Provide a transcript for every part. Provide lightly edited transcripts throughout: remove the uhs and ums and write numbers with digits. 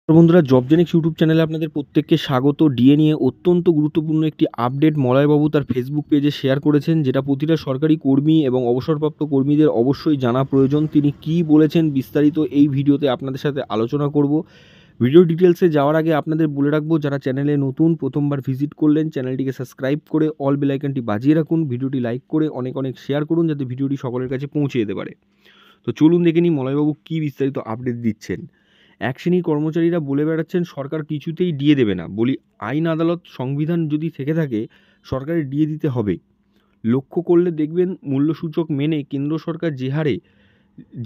বন্ধুরা, জবজেনিক্স ইউটিউব চ্যানেলে আপনাদের প্রত্যেককে স্বাগত। ডিএ নিয়ে অত্যন্ত গুরুত্বপূর্ণ একটি আপডেট মলয়বাবু তার ফেসবুক পেজে শেয়ার করেছেন, যেটা প্রতিটা সরকারি কর্মী এবং অবসরপ্রাপ্ত কর্মীদের অবশ্যই জানা প্রয়োজন। তিনি কি বলেছেন বিস্তারিত এই ভিডিওতে আপনাদের সাথে আলোচনা করব। ভিডিও ডিটেলসে যাওয়ার আগে আপনাদের বলে রাখবো, যারা চ্যানেলে নতুন প্রথমবার ভিজিট করলেন চ্যানেলটিকে সাবস্ক্রাইব করে অল বেল আইকনটি বাজিয়ে রাখুন, ভিডিওটি লাইক করে অনেক অনেক শেয়ার করুন যাতে ভিডিওটি সকলের কাছে পৌঁছে যেতে পারে। তো চলুন দেখে নিই মলয়বাবু কী বিস্তারিত আপডেট দিচ্ছেন। এক শ্রেণীর কর্মচারীরা বলে বেড়াচ্ছেন সরকার কিছুতেই ডিএ দেবে না। বলি, আইন আদালত সংবিধান যদি থেকে থাকে সরকারের ডিএ দিতে হবে। লক্ষ্য করলে দেখবেন মূল্যসূচক মেনে কেন্দ্র সরকার যে হারে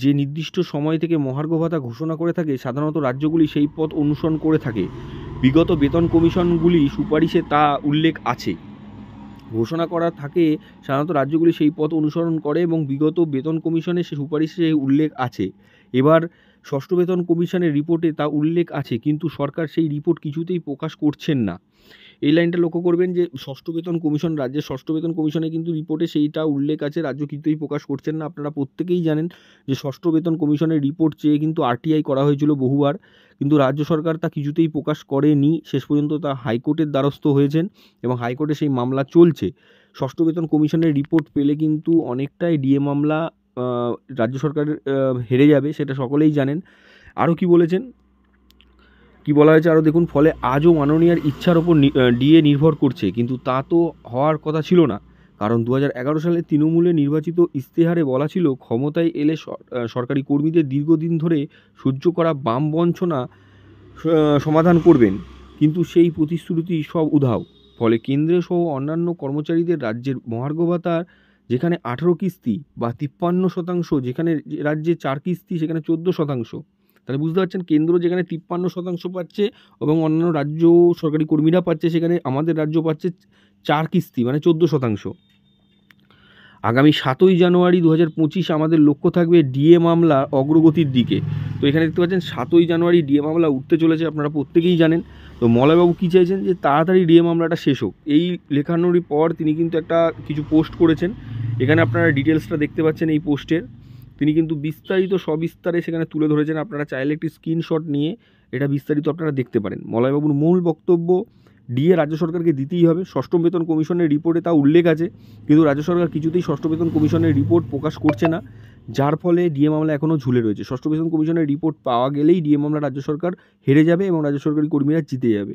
যে নির্দিষ্ট সময় থেকে মহার্ঘ ভাতা ঘোষণা করে থাকে, সাধারণত রাজ্যগুলি সেই পথ অনুসরণ করে থাকে। বিগত বেতন কমিশনগুলি সুপারিশে তা উল্লেখ আছে। ঘোষণা করা থাকে সাধারণত রাজ্যগুলি সেই পথ অনুসরণ করে এবং বিগত বেতন কমিশনের সে সুপারিশে উল্লেখ আছে। এবার ষষ্ঠ বেতন কমিশনের রিপোর্টে তা উল্লেখ আছে, কিন্তু সরকার সেই রিপোর্ট কিছুতেই প্রকাশ করছেন না। এই লাইনটা লক্ষ্য করবেন যে ষষ্ঠ বেতন কমিশন, রাজ্যের ষষ্ঠ বেতন কমিশনে কিন্তু রিপোর্টে সেইটা উল্লেখ আছে, রাজ্য কিছুতেই প্রকাশ করছেন না। আপনারা প্রত্যেকেই জানেন যে ষষ্ঠ বেতন কমিশনের রিপোর্ট চেয়ে কিন্তু আরটিআই করা হয়েছিল বহুবার, কিন্তু রাজ্য সরকার তা কিছুতেই প্রকাশ করেনি। শেষ পর্যন্ত তা হাইকোর্টের দ্বারস্থ হয়েছেন এবং হাইকোর্টে সেই মামলা চলছে। ষষ্ঠ বেতন কমিশনের রিপোর্ট পেলে কিন্তু অনেকটাই ডিএ মামলা রাজ্য সরকার হেরে যাবে, সেটা সকলেই জানেন। আরও কি বলেছেন, কি বলা হয়েছে আরও দেখুন। ফলে আজও মাননীয়ার ইচ্ছার ওপর ডিএ নির্ভর করছে, কিন্তু তা তো হওয়ার কথা ছিল না। কারণ 2011 সালে তৃণমূলে নির্বাচিত ইস্তেহারে বলা ছিল ক্ষমতায় এলে সরকারি কর্মীদের দীর্ঘদিন ধরে সহ্য করা বাম বঞ্চনা সমাধান করবেন, কিন্তু সেই প্রতিশ্রুতি সব উধাও। ফলে কেন্দ্রীয় সহ অন্যান্য কর্মচারীদের রাজ্যের মহার্ঘ ভাতার যেখানে 18 কিস্তি বা 53%, যেখানে রাজ্যে 4 কিস্তি সেখানে 14%। তাহলে বুঝতে পারছেন, কেন্দ্র যেখানে 53% পাচ্ছে এবং অন্যান্য রাজ্য সরকারি কর্মীরা পাচ্ছে, সেখানে আমাদের রাজ্য পাচ্ছে 4 কিস্তি মানে 14%। আগামী 7ই জানুয়ারি 2025 আমাদের লক্ষ্য থাকবে ডিএ মামলা অগ্রগতির দিকে। তো এখানে দেখতে পাচ্ছেন 7ই জানুয়ারি ডিএ মামলা উঠতে চলেছে, আপনারা প্রত্যেকেই জানেন। তো মলয়বাবু কী চাইছেন যে তাড়াতাড়ি ডিএ মামলাটা শেষ হোক। এই লেখানোর পর তিনি কিন্তু একটা কিছু পোস্ট করেছেন, এখানে আপনারা ডিটেলসটা দেখতে পাচ্ছেন এই পোস্টের। তিনি কিন্তু বিস্তারিত সবিস্তারে সেখানে তুলে ধরেছেন, আপনারা চাইলে একটি স্ক্রিনশট নিয়ে এটা বিস্তারিত আপনারা দেখতে পারেন। মলয়বাবুর মূল বক্তব্য, ডিএ রাজ্য সরকারকে দিতেই হবে। ষষ্ঠ বেতন কমিশনের রিপোর্টে তা উল্লেখ আছে, কিন্তু রাজ্য সরকার কিছুতেই ষষ্ঠ বেতন কমিশনের রিপোর্ট প্রকাশ করছে না, যার ফলে ডিএ মামলা এখনও ঝুলে রয়েছে। ষষ্ঠ বেতন কমিশনের রিপোর্ট পাওয়া গেলেই ডিএ মামলা রাজ্য সরকার হেরে যাবে এবং রাজ্য সরকারি কর্মীরা জিতে যাবে।